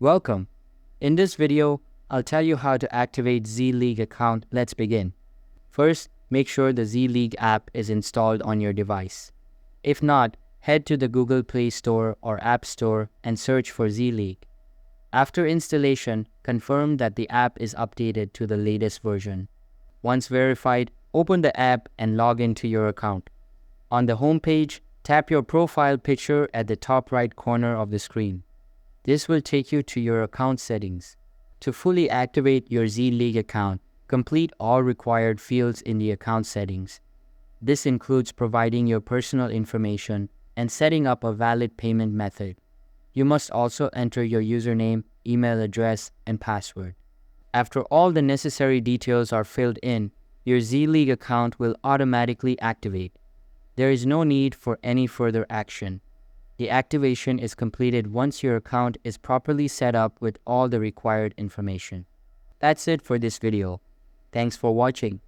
Welcome. In this video, I'll tell you how to activate Z-League account. Let's begin. First, make sure the Z-League app is installed on your device. If not, head to the Google Play Store or App Store and search for Z-League. After installation, confirm that the app is updated to the latest version. Once verified, open the app and log into your account. On the home page, tap your profile picture at the top right corner of the screen. This will take you to your account settings. To fully activate your Z-League account, complete all required fields in the account settings. This includes providing your personal information and setting up a valid payment method. You must also enter your username, email address, and password. After all the necessary details are filled in, your Z-League account will automatically activate. There is no need for any further action. The activation is completed once your account is properly set up with all the required information. That's it for this video. Thanks for watching.